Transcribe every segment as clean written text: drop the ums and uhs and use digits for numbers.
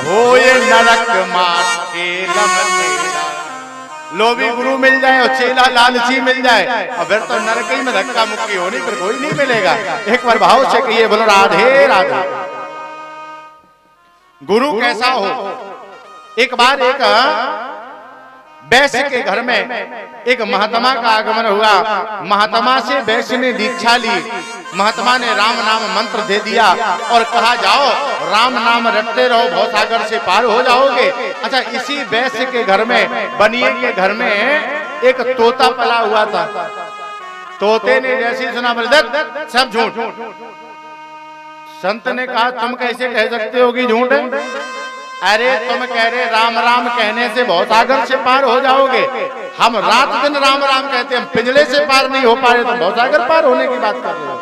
हो ये नरक मात खेलम खेला। लोभी गुरु मिल जाए और चेला लालची मिल जाए और फिर तो नरक ही में धक्का मुक्की होनी, फिर कोई नहीं मिलेगा। एक बार भाव से कहिए, बोलो राधे राधे। गुरु कैसा हो? एक बार एक वैश्य के घर में एक महात्मा का आगमन हुआ। महात्मा से वैश्य ने दीक्षा ली। महात्मा ने राम नाम मंत्र दे दिया और कहा, जाओ राम नाम रटते रहो, भवसागर से पार हो जाओगे। अच्छा, इसी वैश्य के घर में, बनिए के घर में एक तोता पला हुआ था। तोते ने जैसी सुना, बोले सब झूठ। संत ने कहा, तुम कैसे कह सकते हो कि झूठ है? अरे तुम कह रहे राम राम कहने से भवसागर से पार हो जाओगे। हम रात दिन राम राम कहते हैं, हम पिंजरे से पार नहीं हो पा रहे, तो भवसागर पार होने की बात कर रहे हो।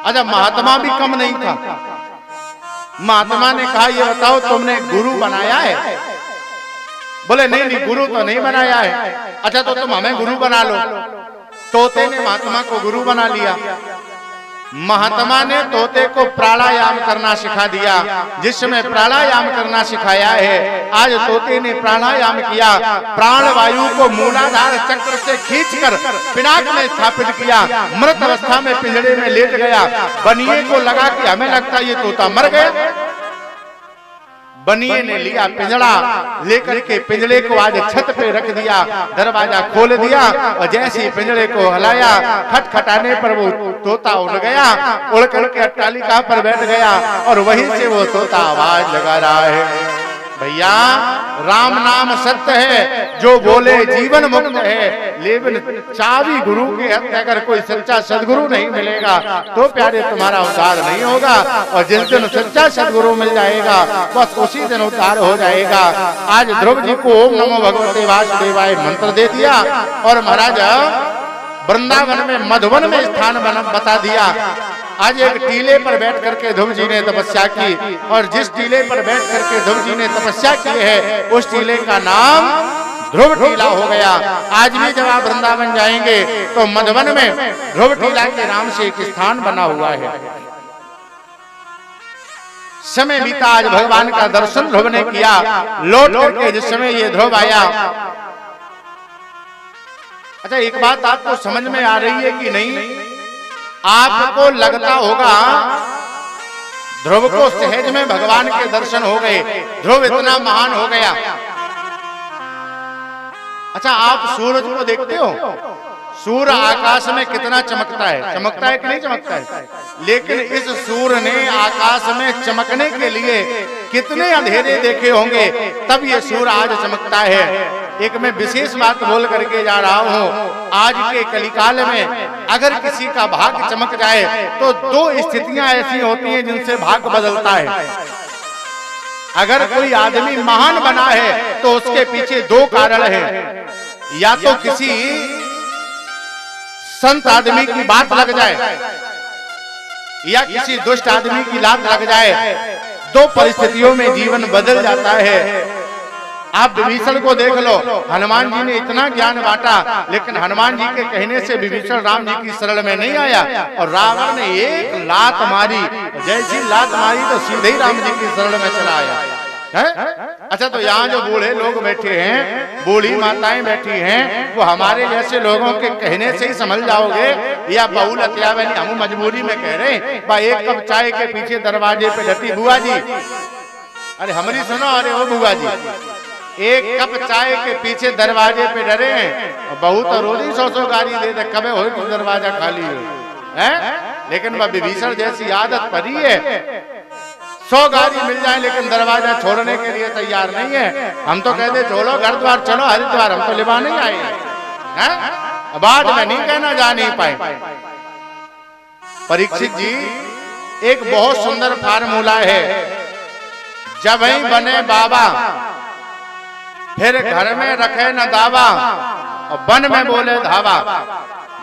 अच्छा, महात्मा भी कम नहीं था। महात्मा ने कहा, ये बताओ तुमने गुरु बनाया है? बोले नहीं नहीं, गुरु तो नहीं बनाया है। अच्छा, तो तुम हमें गुरु बना लो। तोते ने महात्मा को गुरु बना लिया। महात्मा ने तोते को प्राणायाम करना सिखा दिया। जिस समय प्राणायाम करना सिखाया है, आज तोते ने प्राणायाम किया। प्राण वायु को मूलाधार चक्र से खींचकर पिनाक में स्थापित किया। मृत अवस्था में पिंजरे में लेट गया। बनिए को लगा कि हमें लगता ये तोता मर गया। बनिए ने लिया पिंजरा, लेकर के पिंजरे को आज छत पे रख दिया, दरवाजा खोल दिया और जैसे ही पिंजरे को हिलाया, खटखटाने पर वो तोता उड़ गया। उड़ करके अट्टालिका पर बैठ गया और वहीं से वो तोता आवाज लगा रहा है, भैया राम नाम सत्य है, जो बोले जीवन मुक्त है। लेकिन चाबी गुरु के हाथ, अगर कोई सच्चा सदगुरु नहीं मिलेगा तो प्यारे तुम्हारा उद्धार नहीं होगा। और जिस दिन सच्चा सदगुरु मिल जाएगा, बस उसी दिन उद्धार हो जाएगा। आज ध्रुव जी को ओम नमो भगवते वासुदेवाय मंत्र दे दिया और महाराज वृंदावन में मधुवन में स्थान बता दिया। आज एक टीले पर बैठ करके ध्रुव जी ने तपस्या की और जिस टीले पर बैठ करके ध्रुव जी ने तपस्या की है, उस टीले का नाम ध्रुव टीला हो गया। आज भी जब आप वृंदावन जाएंगे तो मधुवन में ध्रुव टीला के नाम से एक स्थान बना हुआ है। समय बीता, आज भगवान का दर्शन ध्रुव ने किया। लौट करके जिस समय ये ध्रुव आया, अच्छा एक बात आपको समझ में आ रही है कि नहीं? आपको लगता होगा ध्रुव को सहज में भगवान के दर्शन हो गए, ध्रुव इतना महान हो गया। अच्छा, आप सूरज को देखते हो? सूर्य आकाश में कितना चमकता है, चमकता है कि नहीं चमकता है? लेकिन इस सूर्य ने आकाश में चमकने के लिए कितने अंधेरे देखे होंगे, तब ये सूर्य आज चमकता है। एक मैं विशेष बात बोल करके जा रहा हूँ। आज के कलिकाल में अगर किसी का भाग्य चमक जाए तो दो स्थितियां ऐसी होती हैं जिनसे भाग्य बदलता है। अगर कोई आदमी महान बना है तो उसके पीछे दो कारण हैं। या तो किसी संत आदमी की बात लग जाए या किसी दुष्ट आदमी की लात लग जाए। दो परिस्थितियों में जीवन बदल जाता है। आप विभीषण को देख लो, हनुमान जी ने इतना ज्ञान बांटा, लेकिन हनुमान जी के कहने से विभीषण राम जी की शरण में नहीं आया और रावण ने एक लात मारी, जैसी लात मारी तो सीधे ही राम जी की शरण में चला आया है? अच्छा, तो यहाँ जो बूढ़े लोग बैठे हैं, बूढ़ी माताएं बैठी हैं, वो हमारे जैसे लोगों के कहने से ही समझ जाओगे या बहुलत या हम मजबूरी में कह रहे हैं, एक कप चाय के पीछे दरवाजे पे डटी बुआ जी, अरे हमारी सुनो, अरे ओ बुआ जी, एक कप चाय के पीछे दरवाजे पे डरे हैं। बहुत रोजी 100 गाड़ी दे दे, कब हो तो दरवाजा खाली हो है? लेकिन वह विभीषण जैसी आदत पड़ी है, 100 गाड़ी मिल जाए लेकिन दरवाजा छोड़ने के लिए तैयार नहीं है। हम तो कहते चलो घर द्वार चलो हरिद्वार, हम तो लिबा नहीं आए हैं। बाद में नहीं कहना, जा नहीं पाए। परीक्षित जी, एक बहुत सुंदर फार्मूला है। जब ही बने बाबा फिर घर में रखे न दावा और वन में बोले धावा।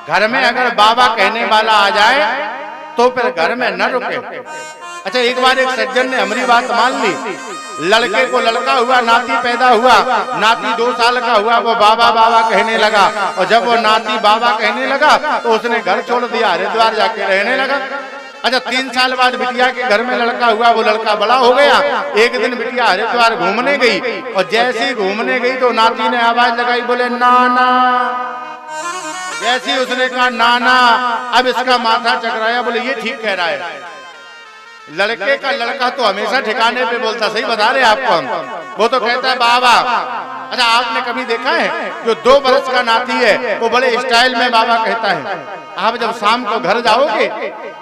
घर में अगर बाबा कहने वाला आ जाए तो फिर घर में न रुके। अच्छा, एक बार एक सज्जन ने हमारी बात मान ली। लड़के को लड़का हुआ, नाती पैदा हुआ, नाती 2 साल का हुआ, वो बाबा बाबा कहने लगा। और जब वो नाती बाबा कहने लगा तो उसने घर छोड़ दिया, हरिद्वार जाके रहने लगा। अच्छा 3 साल बाद बिटिया के घर में लड़का हुआ, वो लड़का बड़ा हो गया। एक दिन बिटिया हरिद्वार घूमने गई और जैसे ही घूमने गई तो नाती ने आवाज लगाई, बोले नाना। जैसे उसने कहा नाना, अब इसका माथा चकराया, बोले ये ठीक कह रहा है। लड़के का लड़का तो हमेशा ठिकाने पे बोलता, सही बता रहे आपको हम। वो तो कहता है बाबा। अच्छा आपने कभी देखा है जो 2 बरस का नाती है वो बड़े स्टाइल में बाबा कहता है। आप जब शाम को घर जाओगे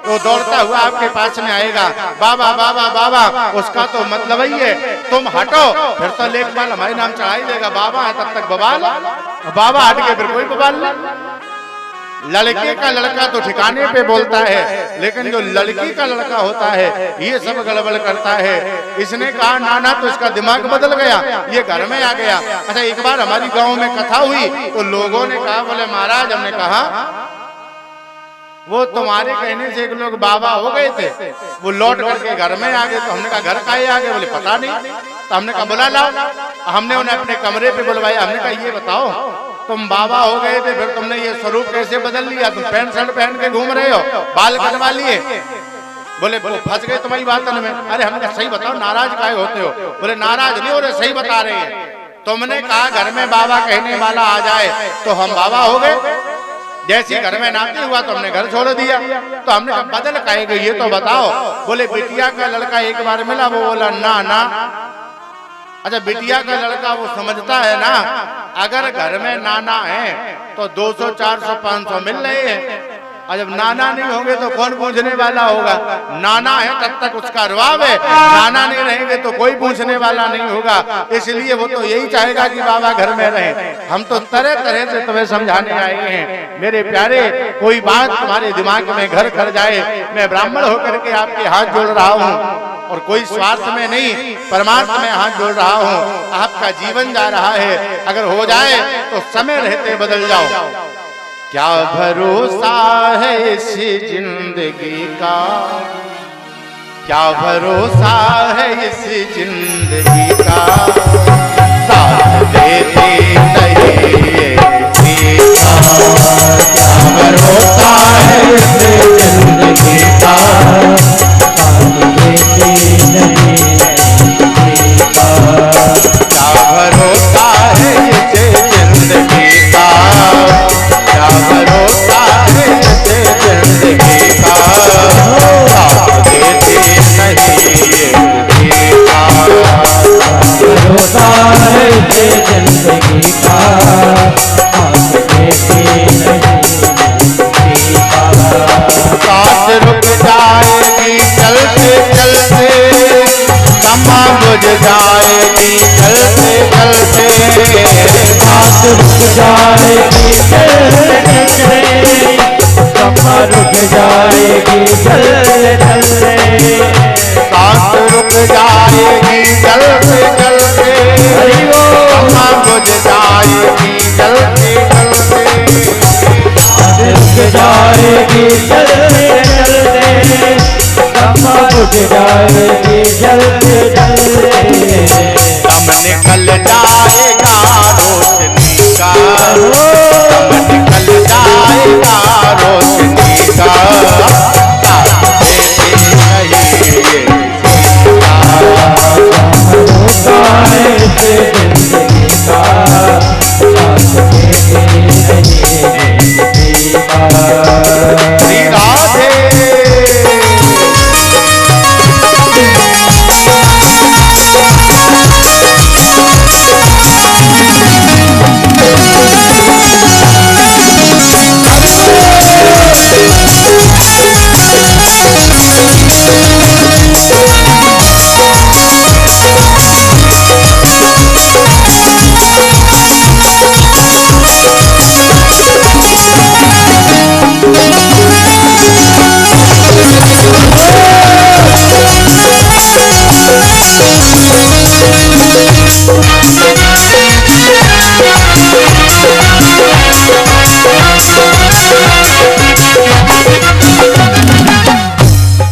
तो दौड़ता हुआ आपके पास में आएगा, बाबा बाबा बाबा। उसका तो मतलब ही है तुम हटो, फिर तो लेखपाल हमारे नाम चढ़ाई देगा, बाबा है तब तक बवाल, बाबा हट के फिर कोई बवाल नहीं। लड़के का लड़का तो ठिकाने पे बोलता है, लेकिन जो लड़की का लड़का होता है ये सब गड़बड़ करता है। इसने कहा नाना, तो इसका दिमाग बदल गया, ये घर में आ गया। अच्छा एक बार हमारी गांव में कथा हुई तो लोगों ने कहा, बोले महाराज हमने कहा वो तुम्हारे कहने से एक लोग बाबा हो गए थे, वो लौट करके घर में आ गए। तो हमने कहा घर काहे आ गए? बोले पता नहीं। तो हमने कहा बुला लाओ। हमने उन्हें अपने कमरे पे बुलवाया। हमने कहा ये बताओ तुम बाबा हो गए थे, फिर तुमने ये स्वरूप कैसे बदल लिया? तुम पैंट शर्ट पहन के घूम रहे हो, बाल कटवा लिए। बोले फंस गए तुम्हारी बात में। अरे हमने सही बताओ नाराज काहे होते हो? बोले नाराज नहीं हो रहे, सही बता रहे हैं। तुमने कहा घर में बाबा कहने वाला आ जाए तो हम बाबा हो गए। जैसे घर में नाती हुआ तो हमने घर छोड़ दिया। तो हमने कहा बदल काहे गए ये तो बताओ। बोले बिटिया का लड़का एक बार मिला, वो बोला ना ना। अच्छा बिटिया का लड़का वो समझता है ना, अगर घर में नाना है तो 200 400 500 मिल रहे हैं, और जब नाना नहीं होंगे तो कौन पूछने वाला होगा? नाना है तब तक उसका रुआब है, नाना नहीं रहेंगे तो कोई पूछने वाला नहीं होगा। इसलिए वो तो यही चाहेगा कि बाबा घर में रहे। हम तो तरह तरह से तुम्हें समझाने आए हैं मेरे प्यारे, कोई बात तुम्हारे दिमाग में घर कर जाए। मैं ब्राह्मण होकर के आपके हाथ जोड़ रहा हूँ और कोई स्वार्थ में नहीं, परमार्थ में हाथ जोड़ रहा हूँ। आपका जीवन जा रहा है, अगर हो जाए तो समय रहते बदल जाओ। क्या भरोसा है इस जिंदगी का, क्या भरोसा है इस जिंदगी का, साथ देते नहीं क्या भरोसा है इस जिंदगी का, साथ देते नहीं क्या भरोसा है इस जिंदगी का, क्या भरोसा है इस जिंदगी का, साथ देते नहीं भरोसा है इस जिंदगी का, साथ देते नहीं साथ रुक जाएगी चलते चलते, समा बुझ जाएगी चलते चलते, साथ रुक जाएगी चलते चलते, समा रुक जाएगी चलते चलते, साथ रुक जाएगी चलते चलते, समा बुझ जाएगी चलते चलते, रुक जाएगी चलते चलते, समा रुक जाएगी चलते चलते, दम निकल जाएगा रोशनी का, दम निकल जाएगा रोशनी का, साथ देते नहीं भरोसा है इस जिंदगी का, साथ देते नहीं श्री राधे।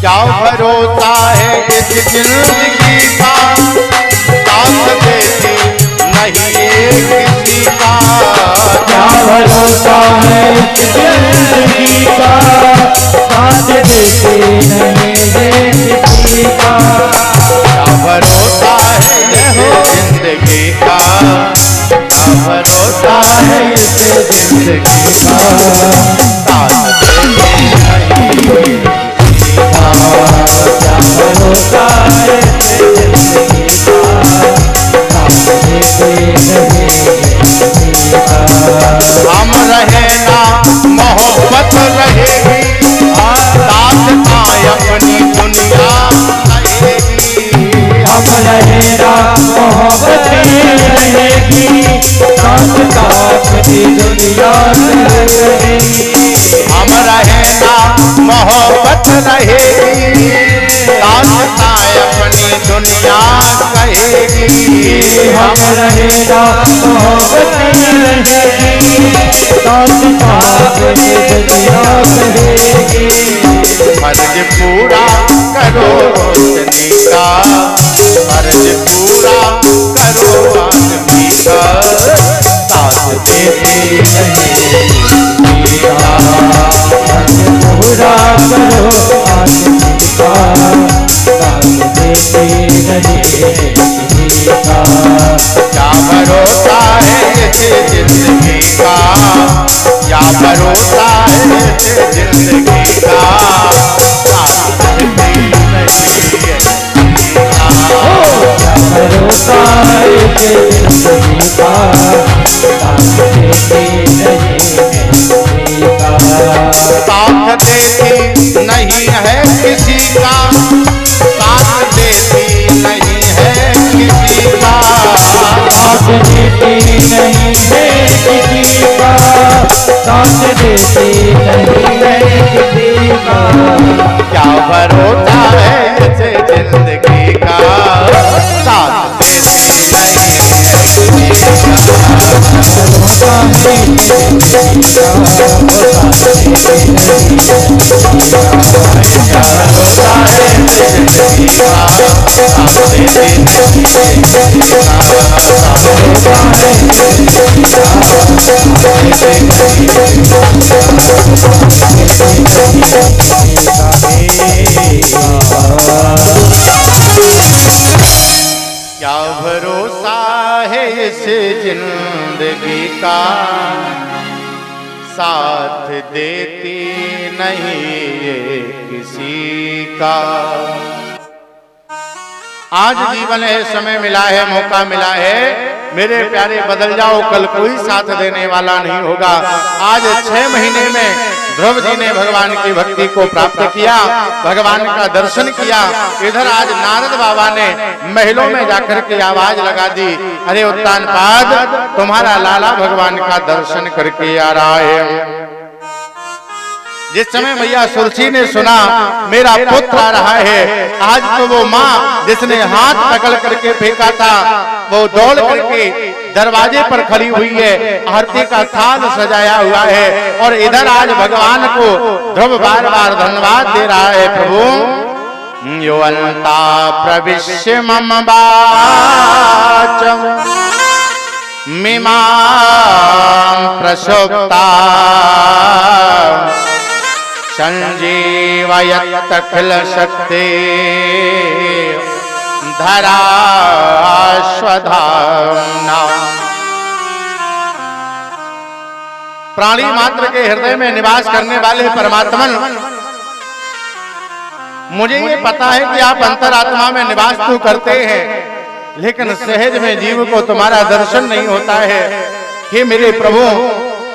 क्या भरोसा है इस जिंदगी का, साथ देते नहीं किसी का, क्या भरोसा है इस जिंदगी का, साथ देते नहीं है किसी का। क्या भरोसा है ये जिंदगी का, क्या भरोसा है इस जिंदगी का, साथ देते नहीं किसी का। क्या भरोसा है जिंदगी का, साथ देते नहीं किसी का। हम रहे ना मोहब्बत रहेगी, साथ आए अपनी दुनिया रहेगी। हम रहे ना मोहब्बत रहेगी, साथ अपनी दुनिया रहेगी। हम रहे ना मोहब्बत रहेगी, साथ आए अपनी दुनिया कहेगी। हम रहे ना मोहब्बत रहेगी, साथ अपनी दुनिया कहेगी। फर्ज पूरा करो रोशनी का, फर्ज पूरा करो आदमी का, साथ देते नहीं किसी का। पूरा करो आदमी का, साथ देते नहीं किसी का। क्या भरोसा है इस जिंदगी का, क्या भरोसा है इस जिंदगी का, साथ देते नहीं किसी का। भरोसा है जिंदगी का, साथ देते नहीं किसी का। साथ देती नहीं है किसी का, साथ देती नहीं है किसी का। साथ देते नहीं है किसी का, साथ देते नहीं है किसी का। क्या भरोसा है इस जिंदगी का, साथ देती नहीं है किसी का। भरोसा है जिंदगी का, साथ देते नहीं क्या भरोसा है इस जिंदगी का, साथ देती नहीं है किसी क्या भरोसा है इस जिंदगी का, साथ देती नहीं ये किसी का। आज जीवन है, समय मिला है, मौका मिला है, मेरे प्यारे बदल जाओ, कल कोई साथ देने वाला नहीं होगा। आज 6 महीने में ध्रुव जी ने भगवान की भक्ति को प्राप्त किया, भगवान का दर्शन किया। इधर आज नारद बाबा ने महलों में जाकर के आवाज लगा दी, अरे उत्तानपाद, तुम्हारा लाला भगवान का दर्शन करके आ रहा है। जिस समय मैया सुरसी ने सुना मेरा पुत्र आ रहा है, आज तो वो माँ जिसने हाथ पकड़ करके फेंका था, वो दौड़ करके दरवाजे पर खड़ी हुई है, आरती का थाल सजाया हुआ है। और इधर आज भगवान को ध्रुव बार बार धन्यवाद दे रहा है, प्रभु योवंता प्रविश्य मम वाचम मिमां प्रसुप्ता संजीवयत अखिल शक्ति धराश्वधाम्ना। प्राणी मात्र के हृदय में निवास करने वाले परमात्मन, मुझे ये पता है कि आप अंतरात्मा में निवास तो करते हैं, लेकिन सहज में जीव को तुम्हारा दर्शन नहीं होता है। हे मेरे प्रभु,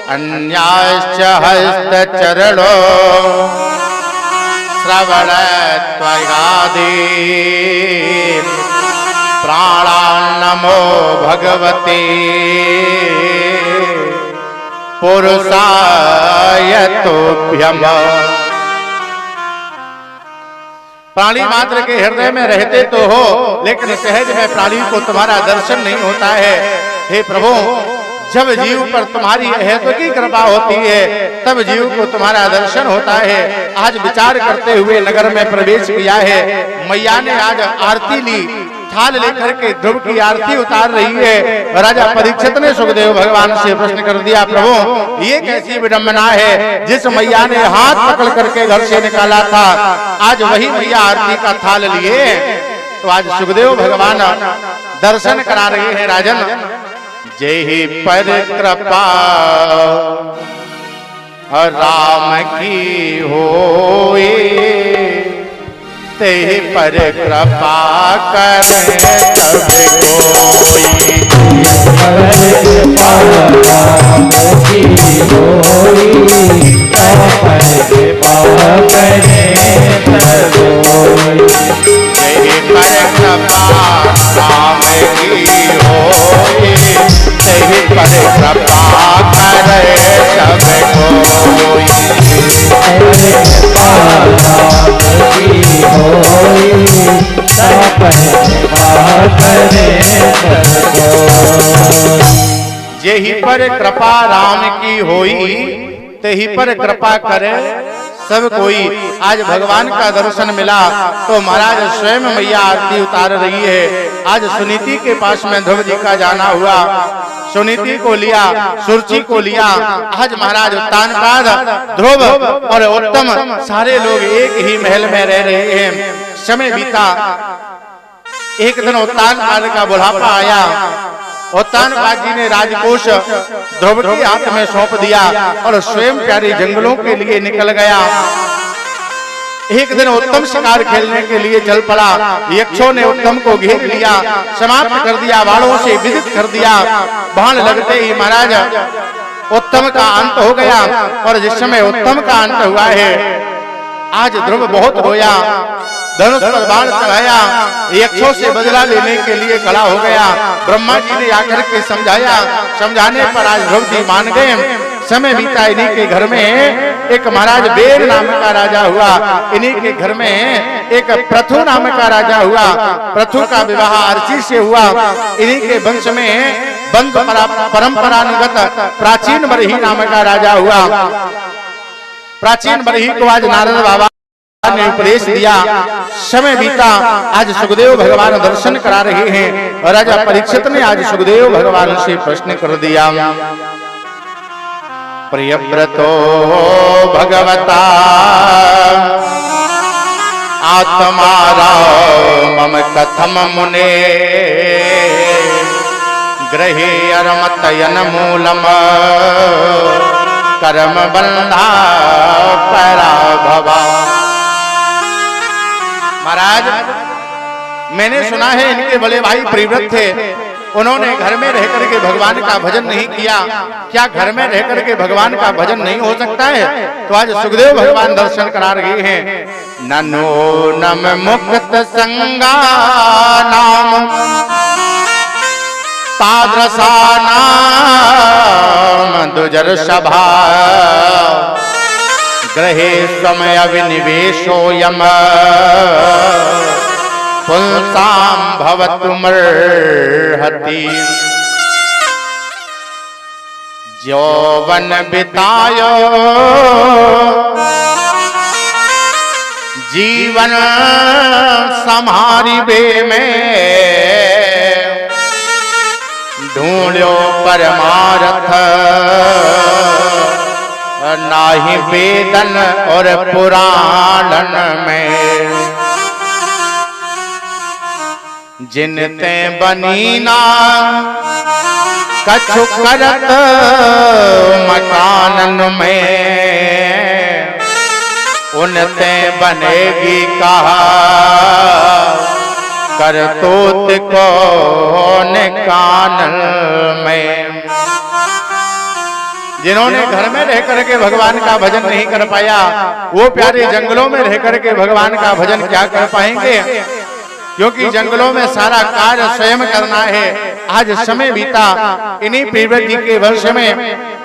अन्याश्च हस्त चरणो श्रवण त्वयादि प्राणान् नमो भगवते पुरुषाय तुभ्यम्। प्राणी मात्र के हृदय में रहते तो हो, लेकिन सहज में प्राणी को तुम्हारा दर्शन नहीं होता है। हे प्रभु, जब जीव पर तुम्हारी अहेतु की कृपा होती है तब जीव को तुम्हारा दर्शन होता है। आज विचार करते हुए नगर में प्रवेश किया है। मैया ने आज आरती ली, थाल लेकर के ध्रुव की आरती उतार रही है। राजा परीक्षित ने सुखदेव भगवान से प्रश्न कर दिया, प्रभु ये कैसी विडंबना है, जिस मैया ने हाथ पकड़ करके घर से निकाला था आज वही मैया आरती का थाल लिए। तो आज सुखदेव भगवान दर्शन करा रहे हैं। राजन जेहि पर कृपा राम की होए तेहि पर कृपा करे सब कोई। राम की होई पर कृपा करे सब कोई। जेहि पर कृपा राम की होई तेहि पर कृपा करे सब कोई। जेहि पर कृपा राम की होई तेहि पर कृपा करे सब कोई। आज भगवान का दर्शन मिला तो महाराज स्वयं मैया आरती उतार रही है। आज सुनीति के पास में ध्रुव जी का जाना हुआ, सुनीति को लिया, सुरुचि को लिया। आज महाराज उत्तानपाद, ध्रुव और उत्तम सारे लोग एक ही महल में रह रहे हैं। समय बीता, एक दिन उत्तानपाद का बुढ़ापा आया। उत्तानपाद जी ने राजकोष ध्रुव के हाथ में सौंप दिया और स्वयं प्यारे जंगलों के लिए निकल गया। एक दिन उत्तम शिकार खेलने के लिए चल पड़ा। यक्षों ने उत्तम को घेर लिया, समाप्त कर दिया, बाणों से विदित कर दिया। बाण लगते ही महाराज उत्तम का अंत हो गया। और जिस समय उत्तम का अंत हुआ है आज ध्रुव बहुत रोया, धनुष पर बाण चढ़ाया, यक्षों से बदला लेने के लिए खड़ा हो गया। ब्रह्मा जी ने आकर के समझाया, समझाने पर आज ध्रुव जी मान गए। समय बीता, इन्हीं के घर में एक महाराज बेर नाम का राजा हुआ। इन्हीं के घर में एक प्रथु नाम का राजा हुआ। प्रथु का विवाह अर्ची से हुआ। इन्हीं के वंश में बंद परंपरानुगत प्राचीन बरही नाम का राजा हुआ। प्राचीन बरही को आज नारद बाबा ने उपदेश दिया। समय बीता, आज सुखदेव भगवान दर्शन करा रहे हैं। और राजा परीक्षित ने आज सुखदेव भगवान से प्रश्न कर दिया, प्रियव्रतो भगवता आत्मा मम कथम मुने ग्रहे अरमतयन मूलम कर्म बंधा पराभवा। महाराज, मैंने सुना है इनके बड़े भाई प्रिव्रत थे, उन्होंने घर में रह करके भगवान का भजन नहीं किया। क्या घर में रह करके भगवान का भजन नहीं हो सकता है? तो आज सुखदेव भगवान दर्शन करा रहे हैं। ननो नम मुक्त संगा नाम तादृशा नाम दुजर सभा ग्रहे समय अविनिवेशो यम पुंसाम भवतुमर्हति। यौवन बितायो जीवन सम्हारी बे में ढूंढो परमार्थ नाही वेदन और पुराणन में। जिनते बनीना कछु करत मकानन में उनते बनेगी कहा करतूत कौन कानन में। जिन्होंने घर में रह करके भगवान का भजन नहीं कर पाया, वो प्यारे जंगलों में रह करके भगवान का भजन क्या कर पाएंगे? क्योंकि जंगलों में सारा कार्य स्वयं करना है। आज समय बीता, इन्हीं प्रियव्रत जी के वर्ष में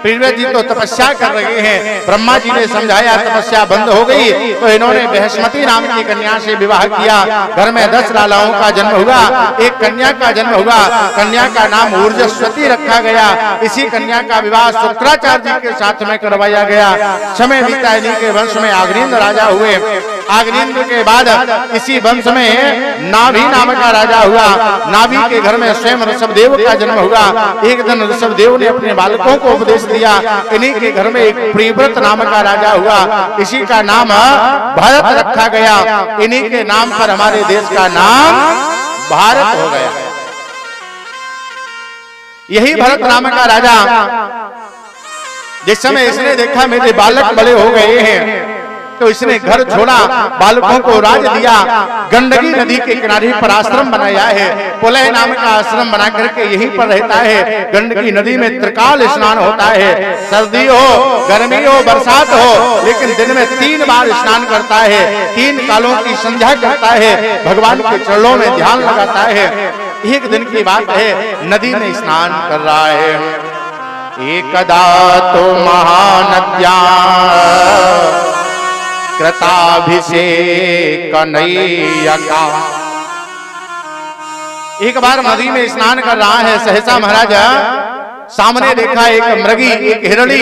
प्रियव्रत जी तो तपस्या कर रहे हैं। ब्रह्मा जी ने समझाया, तपस्या बंद हो गई तो इन्होंने बृहस्पति नाम की कन्या से विवाह किया। घर में 10 लालाओं का जन्म हुआ, एक कन्या का जन्म हुआ। कन्या का नाम ऊर्जस्वती रखा गया। इसी कन्या का विवाह शुक्राचार्य जी के साथ में करवाया गया। समय बीता, इन्हीं के वंश में आग्रीन राजा हुए। आग्रीन के बाद इसी वंश में नाभि नाम का राजा हुआ। नाभि के घर में स्वयं ऋषभदेव का जन्म हुआ। एक दिन ऋषभदेव ने अपने बालकों को उपदेश दिया। इन्हीं के घर में एक प्रियव्रत नाम का राजा हुआ। इसी का नाम भरत रखा गया। इन्हीं के नाम पर हमारे देश का नाम भारत हो गया। यही भरत नाम का राजा जिस समय इसने देखा मेरे बालक बड़े हो गए हैं तो इसने घर छोड़ा, बालकों को राज दिया। गंडकी नदी के किनारे पर आश्रम बनाया है। पुलह नाम का आश्रम बना करके यहीं पर रहता है। गंडकी नदी में त्रिकाल स्नान होता है। सर्दी हो, गर्मी हो, बरसात हो, लेकिन दिन में 3 बार स्नान करता है। 3 कालों की संध्या करता है। भगवान के चरणों में ध्यान लगाता है। एक दिन की बात है, नदी में स्नान कर रहा है। एकदा तो महानद्या कृताभिषेक कन्हैया का। एक बार नदी में स्नान कर रहा है। सहसा महाराज सामने देखा एक मृगी, एक हिरणी,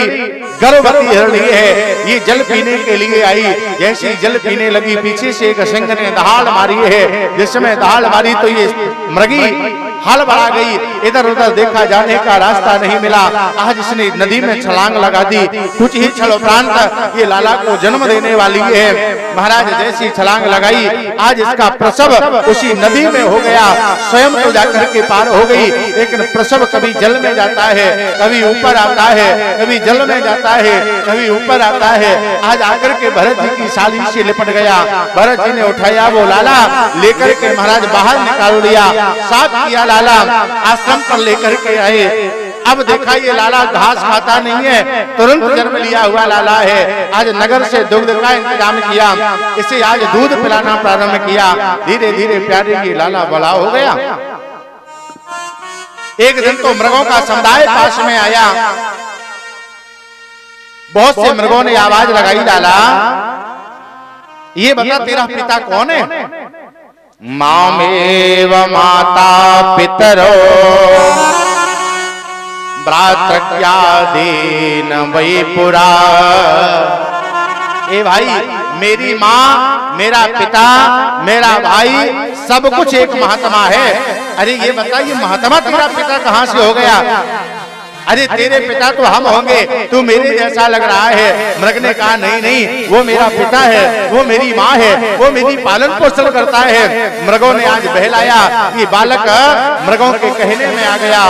गर्भवती हिरणी है। ये जल पीने के लिए आई। जैसे जल पीने लगी, पीछे से एक सिंह ने दहाड़ मारी है। जिस समय दहाड़ मारी तो ये मृगी हल बढ़ा गई। इधर उधर देखा, जाने का रास्ता नहीं मिला। आज इसने नदी में छलांग लगा दी। कुछ ही क्षण उपरांत ये लाला को जन्म देने वाली है। महाराज जैसी छलांग लगाई, आज इसका प्रसव उसी नदी में हो गया। स्वयं तो जाकर के पार हो गई, लेकिन प्रसव कभी जल में जाता है, कभी ऊपर आता है, कभी जल में जाता है, कभी ऊपर आता है। आज आकर के भरत जी की साली से लिपट गया। भरत जी ने उठाया वो लाला, लेकर के महाराज बाहर निकाल दिया। साफ किया लाला, आश्रम पर लेकर के आए। अब देखा ये लाला घास खाता नहीं है, तुरंत जन्म लिया हुआ लाला है। आज नगर से दुग्ध का इंतजाम किया, इसे आज दूध पिलाना प्रारंभ किया। धीरे धीरे प्यारे ये लाला बड़ा हो गया। एक दिन तो मृगों का समुदाय पास में आया। बहुत से मृगों ने आवाज लगाई, लाला ये बता तेरा पिता कौन है? मामेव माता पितरो भ्रातृज्ञादीन वै पुरा। ए भाई, मेरी माँ, मेरा पिता, मेरा भाई, सब कुछ एक महात्मा है। अरे ये बता, ये महात्मा तेरा पिता कहाँ से हो गया? अरे तेरे पिता तो हम होंगे, तू मेरे जैसा लग रहा है। मृग ने कहा नहीं नहीं, वो मेरा पिता है, वो मेरी माँ है, वो मेरी पालन पोषण करता है। मृगों ने आज बहलाया। ये बालक मृगों के कहने में आ गया।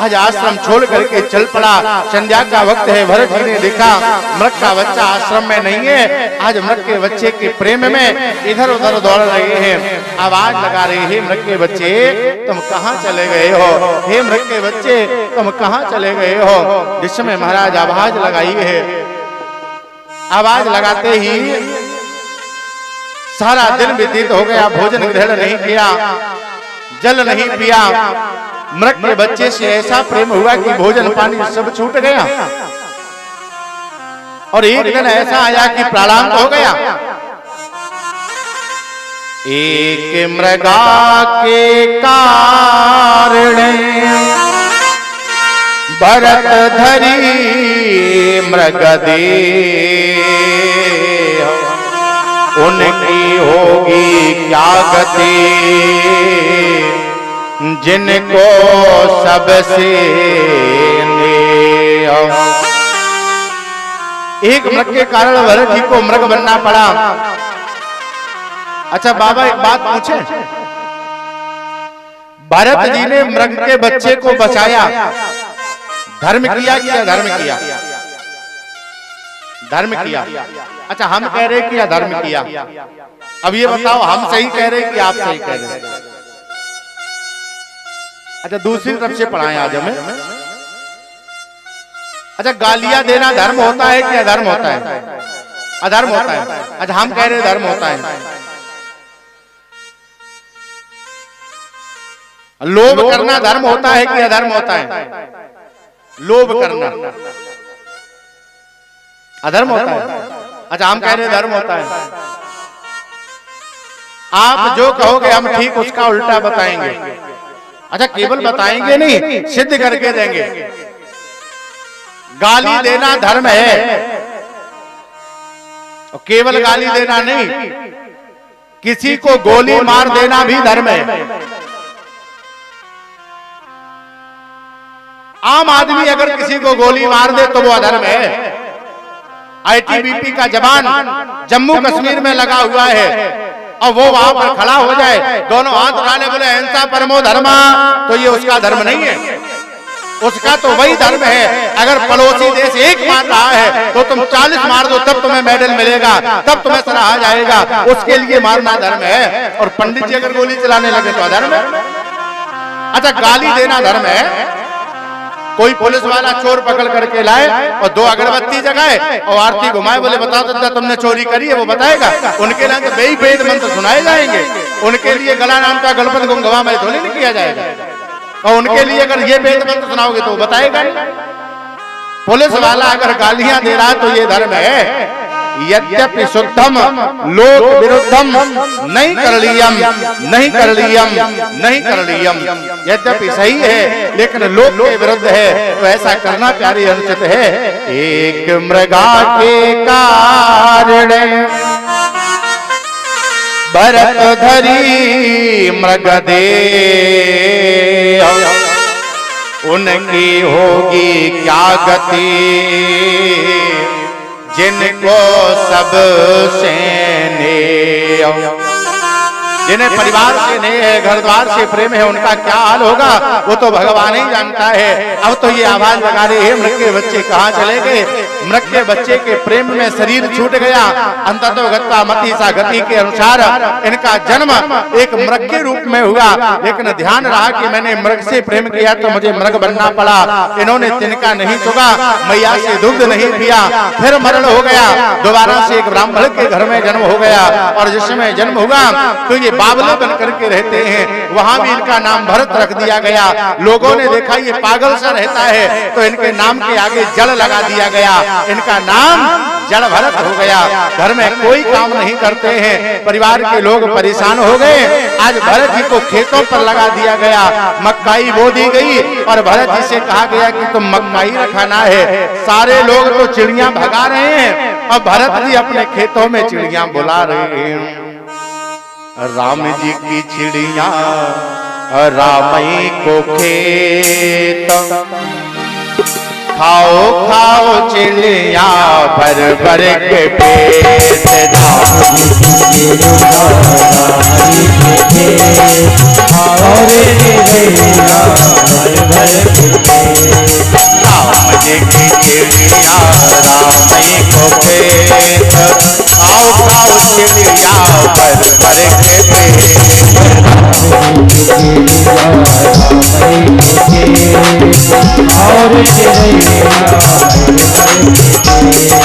आज आश्रम छोड़ करके चल पड़ा। संध्या का वक्त है। भरत जी ने देखा मृग का बच्चा आश्रम में नहीं है। आज मृग के बच्चे के प्रेम में इधर उधर दौड़ रहे हैं। आवाज लगा रहे हैं, मृग के बच्चे तुम कहाँ चले गए हो? हे मृग के बच्चे तुम कहाँ चले गए हो? जिस समय महाराज आवाज लगाई है, आवाज लगाते ही सारा दिन व्यतीत हो गया। भोजन ग्रहण नहीं किया, जल नहीं पिया। मृग के बच्चे से ऐसा प्रेम हुआ कि भोजन पानी सब छूट गया। और एक दिन ऐसा आया कि प्राणांत हो गया। एक मृगा के कारण भरत धरी मृग दे, उनकी होगी क्या गति जिनको सबसे एक मृग के कारण भरत जी को मृग बनना पड़ा। अच्छा बाबा एक बात पूछे, भरत जी ने मृग के बच्चे को बचाया, धर्म किया कि अधर्म किया? धर्म किया। अच्छा हम कह रहे कि अधर्म किया? अब ये बताओ, हम सही कह रहे कि आप सही कह रहे? अच्छा दूसरी तरफ से पढ़ाएं आज हमें। अच्छा गालियां देना धर्म होता है कि अधर्म होता है? अधर्म होता है। अच्छा हम कह रहे धर्म होता है। लोभ करना धर्म होता है कि अधर्म होता है? लोभ करना अधर्म होता है। अच्छा, हम कह रहे धर्म होता है। आप जो कहोगे हम ठीक उसका उल्टा बताएंगे। अच्छा, केवल बताएंगे नहीं, सिद्ध करके देंगे। गाली देना धर्म है, और केवल गाली देना नहीं, किसी को गोली मार देना भी धर्म है। आम आदमी अगर किसी को गोली मार दे तो वो अधर्म है। आईटीबीपी का जवान जम्मू कश्मीर में लगा हुआ है और वो वहां पर खड़ा हो जाए, दोनों हाथ उठाने बोले अहिंसा परमो धर्मा, तो ये उसका धर्म नहीं है। उसका तो वही धर्म है। अगर पड़ोसी देश एक मार रहा है तो तुम 40 मार दो, तब तुम्हें मेडल मिलेगा, तब तुम्हें सराहा जाएगा। उसके लिए मारना धर्म है। और पंडित जी अगर गोली चलाने लगे तो अधर्म है। अच्छा, गाली देना धर्म है। कोई पुलिस वाला चोर पकड़ करके लाए और 2 अगरबत्ती जगाए और आरती घुमाए, बोले बताओ दादा तुमने चोरी करी है, वो बताएगा। उनके लिए तो बेई वेद मंत्र सुनाए जाएंगे। उनके लिए गला नाम का गणपति गुंगवा में थोड़ी नहीं किया जाएगा। और उनके लिए अगर ये वेद मंत्र सुनाओगे तो वो बताएगा नहीं। पुलिस वाला अगर गालियां दे रहा है तो ये धर्म है। यद्यपि शुद्धम लोक विरुद्धम नहीं करलियम, नहीं करलियम, नहीं करलियम। यद्यपि सही है लेकिन लोक के विरुद्ध है, तो ऐसा करना प्यारी अनुचित है। एक मृगा के कारण भरत धरी मृग दे, उनकी होगी क्या गति, जिनको सब सेने, जिन्हें परिवार से नहीं है, घर द्वार से प्रेम है, उनका क्या हाल होगा वो तो भगवान ही जानता है। अब तो ये आवाज लगा रही है, मृग के बच्चे कहाँ चले गए? मृग के बच्चे के प्रेम में शरीर छूट गया। अंततो गत्वा मति सा गति के अनुसार इनका जन्म एक मृग के रूप में हुआ। लेकिन ध्यान रहा कि मैंने मृग से प्रेम किया तो मुझे मृग बनना पड़ा। इन्होंने तिनका नहीं चुगा, मैया से दुग्ध नहीं पिया, फिर मरण हो गया। दोबारा से एक ब्राह्मण के घर में जन्म हो गया। और जिसमें जन्म हुआ तो ये बावले बन करके रहते हैं। वहां भी इनका नाम भरत रख दिया गया। लोगों ने देखा ये पागल सा रहता है तो इनके नाम के आगे जड़ लगा दिया गया। इनका नाम जड़ भरत हो गया। घर में कोई काम नहीं करते हैं, परिवार के लोग परेशान हो गए। आज भरत जी को खेतों पर लगा दिया गया, मक्काई बो दी गई और भरत जी से कहा गया कि तुम मक्काई रखाना है। सारे लोग तो चिड़िया भगा रहे हैं और भरत जी अपने खेतों में चिड़िया बुला रहे हैं। राम जी की चिड़िया रामई को खेत, खाओ खाओ चिड़िया भर भर के पेट। राम जी की चिड़िया रामई को खेत, खाओ खाओ चिड़िया भर भर के पेट।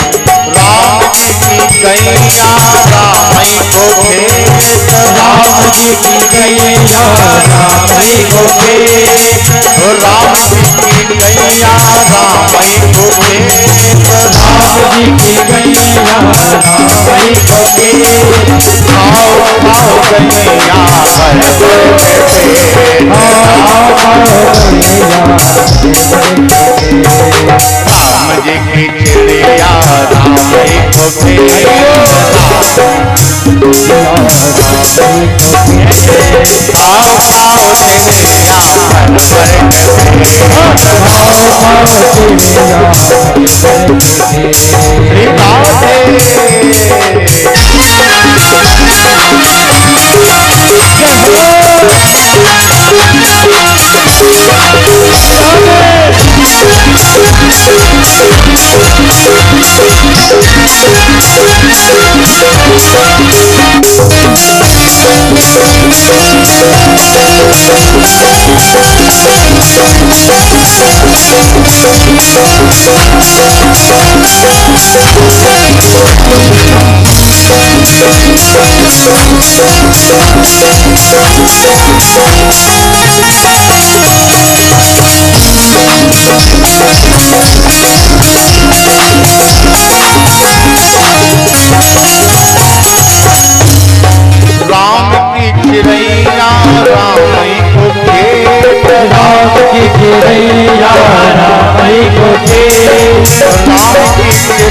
और राम जी की गैया रामई को खेत, राम जी की गैया रामई को खेत, राम जी की गैया रामई को खेत, राम जी की गैया रामई को खेत। खाओ खाओ गैया भर भर के पेट। राम जी की चिड़िया रामई को खेत, खाओ खाओ चिड़िया भर भर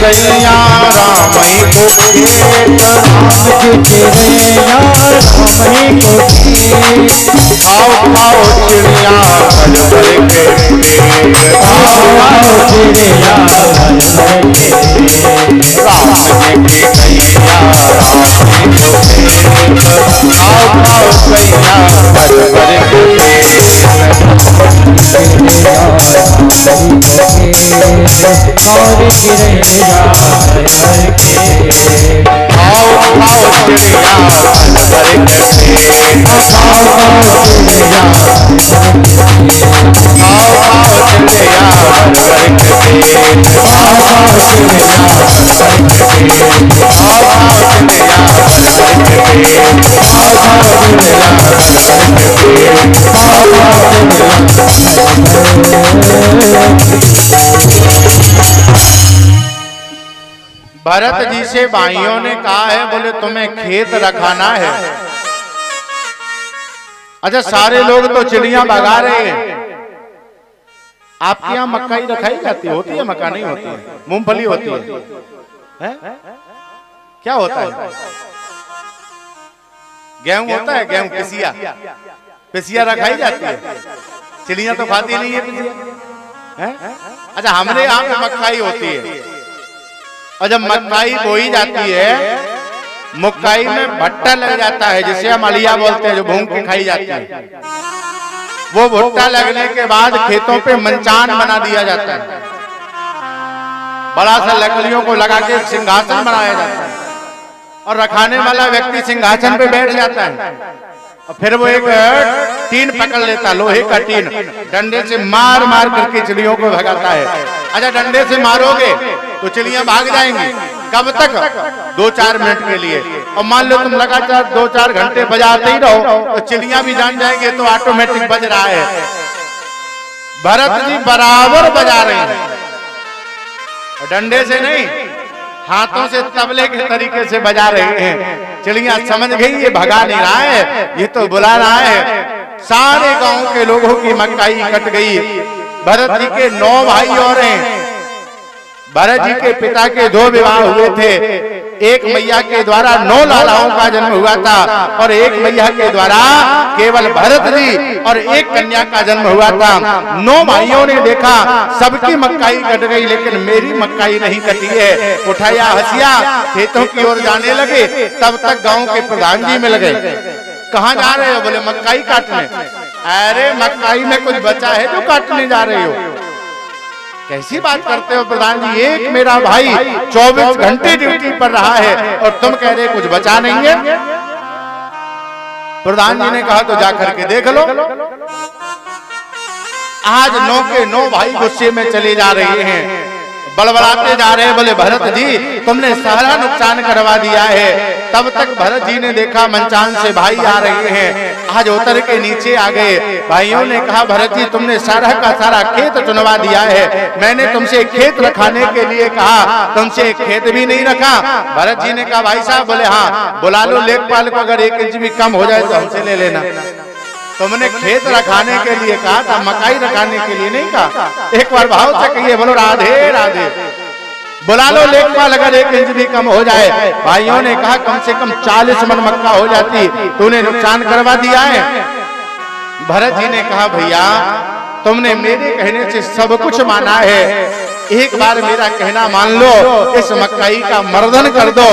चिड़ैया राम ही को खेत, राम की चिड़ैया राम ही को खेत, खाओ खाओ चिड़िया भर भर के पेट, खाओ चिड़िया भर भर के पेट, राम जी की गैया राम ही को खेत, खाओ खाओ गैया भर भर के पेट, और चिड़ैया भर भर के, खाओ खाओ चिड़िया भर भर के पेट, खाओ चिड़ैया खाओ खाओ चिड़िया भर भर के पेट, खाओ खाओ चिड़िया भर भर के पेट, खाओ खाओ चिड़िया भर भर के पेट, खाओ खाओ चिड़िया भर भर के पेट, खाओ खाओ भरत जी से भाइयों ने कहा है, बोले तुम्हें खेत रखाना है। अच्छा सारे लोग तो चिड़िया भगा रहे हैं, आपके यहाँ मक्काई रखाई जाती होती है? मक्का नहीं होती है, मूंगफली होती है? क्या होता है? गेहूं होता है, गेहूं पिसिया, पिसिया रखाई जाती है। चिड़िया तो खाती नहीं है पिसिया। अच्छा हमारे यहाँ पे मक्काई होती है, और जब मक्काई बोई जाती है, मक्काई में भट्टा लग जाता है, जिसे हम अलिया बोलते हैं, जो भून के खाई जाती है। वो भुट्टा लगने के बाद खेतों पे मंचान बना दिया जाता है, बड़ा सा लकड़ियों को लगा के सिंहासन बनाया जाता है, और रखाने वाला व्यक्ति सिंहासन पे बैठ जाता है, और फिर वो एक टीन पकड़ लेता, लोहे का टीन, डंडे से मार मार करके चिड़ियों को भगाता है। अच्छा डंडे से मारोगे तो चिड़ियां भाग जाएंगी, कब तक? 2-4 मिनट के लिए, और मान लो तुम लगातार 2-4 घंटे बजाते ही रहो तो चिड़ियां भी जान जाएंगे तो ऑटोमेटिक बज रहा है। भरत जी बराबर बजा रहे हैं, डंडे से नहीं, हाथों से तबले के तरीके से बजा रहे हैं। चिड़िया समझ गई ये भगा नहीं रहा है, ये तो बुला रहा है। सारे गांव के लोगों की मक्काई कट गई। भरत जी के 9 भाई और हैं। भरत जी के पिता के 2 विवाह हुए थे, एक मैया के द्वारा 9 लालाओं का जन्म हुआ था, और एक मैया के द्वारा केवल भरत जी और एक कन्या का जन्म हुआ था। 9 भाइयों ने देखा सबकी मक्काई कट गई, लेकिन मेरी मक्काई नहीं कटी है। उठाया हसिया खेतों की ओर जाने लगे, तब तक गांव के प्रधान जी मिल गए। कहाँ जा रहे हो? बोले मक्काई काटने। अरे मक्काई में कुछ बचा है जो काटने जा रहे हो? कैसी बात करते हो प्रधान जी, एक मेरा भाई 24 घंटे ड्यूटी पर रहा है और तुम कह रहे कुछ बचा नहीं है। प्रधान जी ने कहा तो जाकर के देख लो। आज 9 के 9 भाई गुस्से में चले जा रहे हैं, बड़बड़ाते जा रहे हैं। बोले भरत जी तुमने सारा नुकसान करवा दिया है। तब तक भरत जी ने देखा मंचान से भाई आ रहे हैं, आज उतर के नीचे आ गए। भाइयों ने कहा भरत जी तुमने सारा का सारा खेत चुनवा दिया है, मैंने तुमसे खेत रखाने के लिए कहा, तुमसे खेत भी नहीं रखा। भरत जी ने कहा भाई साहब, बोले हाँ बुला लो लेखपाल को, अगर 1 इंच भी कम हो जाए तो हमसे ले लेना। तुमने खेत रखाने के लिए कहा था, मकाई रखाने के लिए नहीं कहा। एक बार भाव से कहिए, बोलो राधे राधे। बुला लो लेखपाल, अगर 1 इंच भी कम हो जाए। भाइयों ने कहा कम से कम 40 मन मक्का हो जाती, तूने नुकसान करवा दिया है। भरत जी ने कहा भैया तुमने मेरे कहने से सब कुछ माना है, एक बार मेरा कहना मान लो, इस मक्काई का मर्दन कर दो,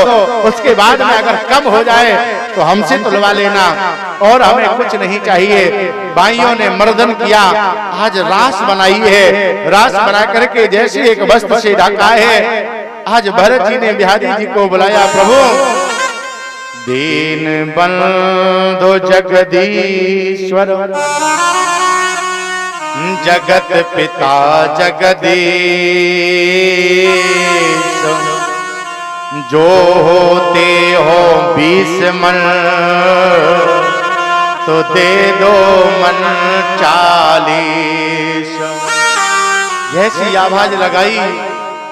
उसके बाद में अगर कम हो जाए तो हमसे तुलवा लेना, और हमें कुछ नहीं चाहिए। भाइयों ने मर्दन किया, आज रास बनाई है। रास बना करके जैसे एक वस्त्र से ढका है। आज भरत जी ने बिहारी जी को बुलाया, प्रभु दीन बंधु जगदीश्वर जगत पिता जगदीश, जो होते हो 20 मन तो दे दो मन 40। जैसी आवाज लगाई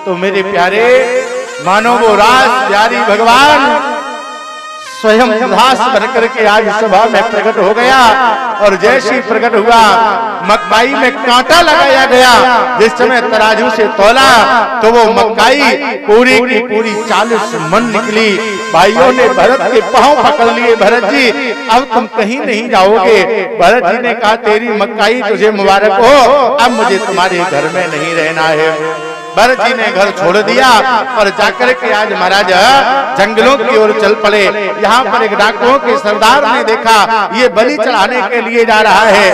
तो मेरे प्यारे मानो वो रास प्यारी भगवान स्वयं उदास भर करके आज सभा में प्रकट हो गया। और जैसे प्रकट हुआ मकई में कांटा लगाया गया। जिस समय तराजू से तोला तो वो मकई पूरी की पूरी 40 मन निकली। भाइयों ने भरत के पांव पकड़ लिए, भरत जी अब तुम कहीं नहीं जाओगे। भरत जी ने कहा तेरी मकई तुझे मुबारक हो, अब मुझे तुम्हारे घर में नहीं रहना है। भरत जी ने घर छोड़ दिया और जाकर के आज महाराज जंगलों की ओर चल पड़े। यहाँ पर एक डाकुओं के सरदार ने देखा ये बलि चढ़ाने के लिए जा रहा है।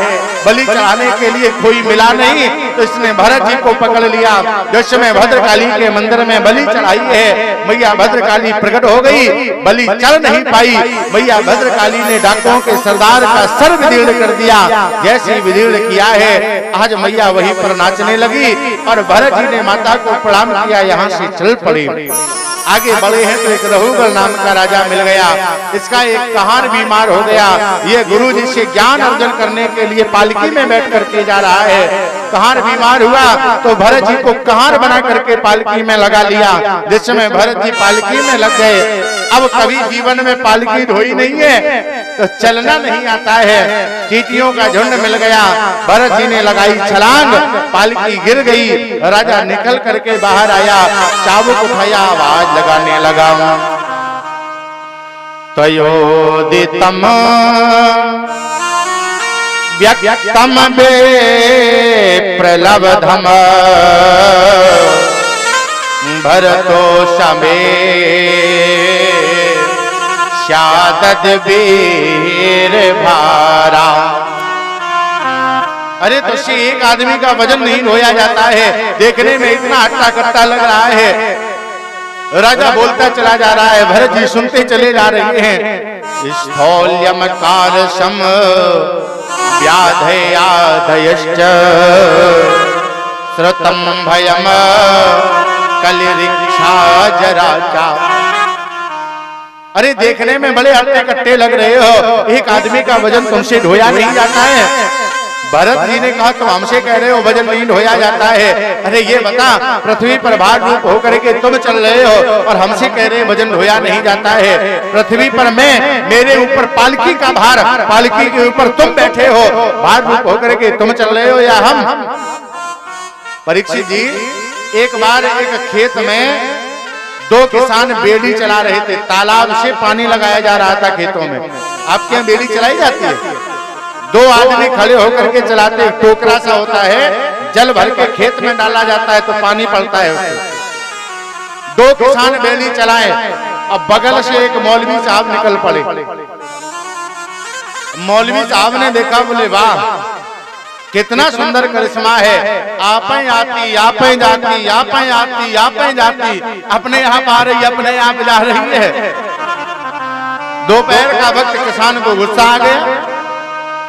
बलि चढ़ाने के लिए कोई मिला नहीं तो इसने भरत जी को पकड़ लिया। जिस समय भद्रकाली के मंदिर में बलि चढ़ाई है, मैया भद्रकाली प्रकट हो गई, बलि चढ़ नहीं पाई। मैया भद्रकाली ने डाकुओं के सरदार का सर विदीर्ण कर दिया। जैसे विदीर्ण किया है आज मैया वहीं पर नाचने लगी और भरत जी ने माता को प्रणाम किया, यहाँ से चल पड़ी। आगे बढ़े हैं तो एक रघुगण नाम का राजा मिल गया। इसका एक कहार बीमार हो गया। ये गुरु जी से ज्ञान अर्जन करने के लिए पालकी में बैठ करके जा रहा है। कहार बीमार हुआ तो भरत जी को कहार बना करके पालकी में लगा लिया। जिस समय भरत जी पालकी में लग गए, अब कभी जीवन में पालकी ढोई नहीं है तो चलना नहीं आता है। चींटियों का झुंड मिल गया, भरत जी ने लगाई छलांग, पालकी गिर गई। राजा निकल करके बाहर आया, चाबुक उठाया, आवाज लगाने लगा तयोदितम व्यक्तम बे प्रलब्धम भरतो समे शादद वीर भारा। अरे तो से एक आदमी का वजन नहीं ढोया जाता है, देखने में इतना हट्टा कट्टा लग रहा है। राजा बोलता चला जा रहा है, भरत जी सुनते चले जा रहे हैं। स्थौल्यम कारसम व्याधयाधयश्च श्रुतम भयम कलिरिक्षा जराचा। अरे देखने में बड़े हट्टे कट्टे लग रहे हो, एक आदमी का वजन तुमसे ढोया नहीं जाता है। भरत जी ने कहा तुम हमसे कह रहे हो वजन नहीं ढोया जाता है। अरे ये बता, पृथ्वी पर भार रूप होकर के तुम चल रहे हो और हमसे कह रहे वजन ढोया नहीं जाता है। पृथ्वी पर मैं, मेरे ऊपर पालकी का भार, पालकी के ऊपर तुम बैठे हो, भार रूप होकर के तुम चल रहे हो या हम। परीक्षित जी, एक बार एक खेत में दो किसान बेड़ी चला रहे थे। तालाब से पानी लगाया जा रहा था खेतों में। आपके यहाँ बेड़ी चलाई जाती है? दो आदमी खड़े होकर के चलाते, टोकरा सा होता है, जल भर के खेत में डाला जाता है तो पानी पड़ता है उससे। दो किसान बेड़ी चलाए और बगल से एक मौलवी साहब निकल पड़े। मौलवी साहब ने देखा, बोले वाह कितना सुंदर करिश्मा है, आपे आती आपे जाती आपे आती आपे जाती, अपने आप आ रही अपने आप जा रही है। दोपहर का वक्त किसान को गुस्सा आ गया।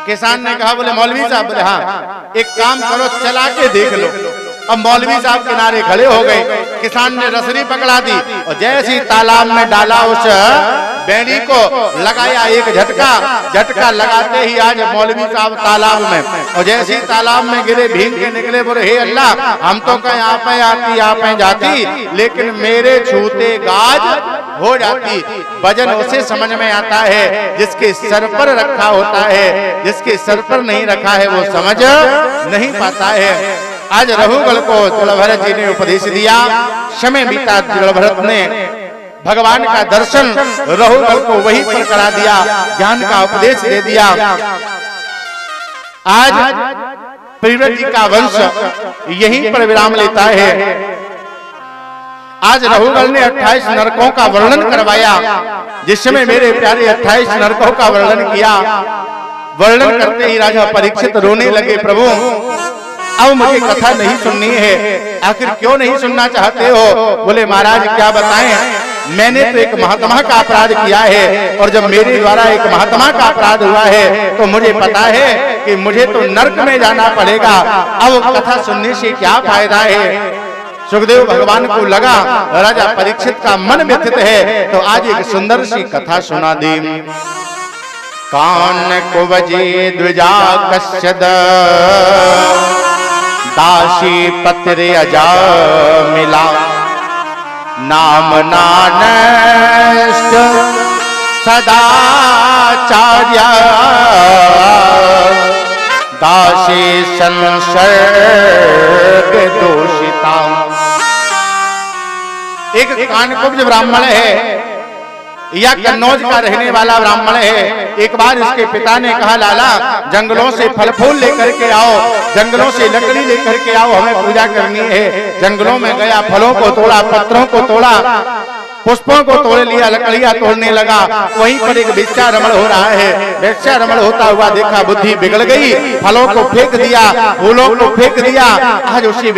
किसान ने कहा, बोले मौलवी साहब, बोले हाँ एक काम करो चला के देख लो। अब मौलवी साहब किनारे खड़े हो गए। किसान ने रसरी पकड़ा दी और जैसे तालाब में डाला उस बेड़ी को, लगाया एक झटका, झटका लगाते ही आज मौलवी साहब तालाब में, और जैसे तालाब में गिरे भीग के निकले। बोले हे अल्लाह, हम तो कहीं यहाँ पे आती यहाँ पे जाती, लेकिन मेरे छूते गाज हो जाती। वजन उसे समझ में आता है जिसके सर पर रखा होता है, जिसके सर पर नहीं रखा है वो समझ नहीं पाता है। आज रघुगण को जलभरत जी ने उपदेश दिया। समय बीता, जलभरत ने भगवान का दर्शन रघुगण को वहीं पर करा दिया, ज्ञान का उपदेश दे दिया। आज प्रियव्रत जी का वंश यहीं पर विराम लेता है। आज रघुगण ने 28 नरकों का वर्णन करवाया। जिस समय मेरे प्यारे 28 नरकों का वर्णन किया, वर्णन करते ही राजा परीक्षित रोने लगे, प्रभु अब मुझे कथा नहीं सुननी है। आखिर क्यों नहीं सुनना चाहते हो? बोले महाराज क्या बताएं, मैंने तो एक महात्मा का अपराध किया है, और जब मेरे द्वारा एक महात्मा का अपराध हुआ है तो मुझे पता है कि मुझे तो नरक में जाना पड़ेगा। अब कथा सुनने से क्या फायदा है? सुखदेव भगवान को लगा राजा परीक्षित का मन व्यथित है, तो आज एक सुंदर सी कथा सुना दी। कान कुवजे द्विजा कश्यद दासी पत्र अजा मिला, नाम नानष्ट सदाचार्य दासी संसर्ग दोषिता। एक कानकुब्ज ब्राह्मण है या कन्नौज का रहने वाला ब्राह्मण है। एक बार इसके पिता ने कहा, लाला जंगलों से फल फूल लेकर के आओ, जंगलों से लकड़ी लेकर के आओ, हमें पूजा करनी है। जंगलों में गया, फलों को तोड़ा, पत्रों को तोड़ा, पुष्पों को तोड़ लिया, लकड़ियां तोड़ने लगा। वहीं पर एक वृक्षारमण हो रहा है। वृक्षारमण होता हुआ देखा, बुद्धि बिगड़ गई, फलों को फेंक दिया, फूलों को फेंक दिया। आज उसी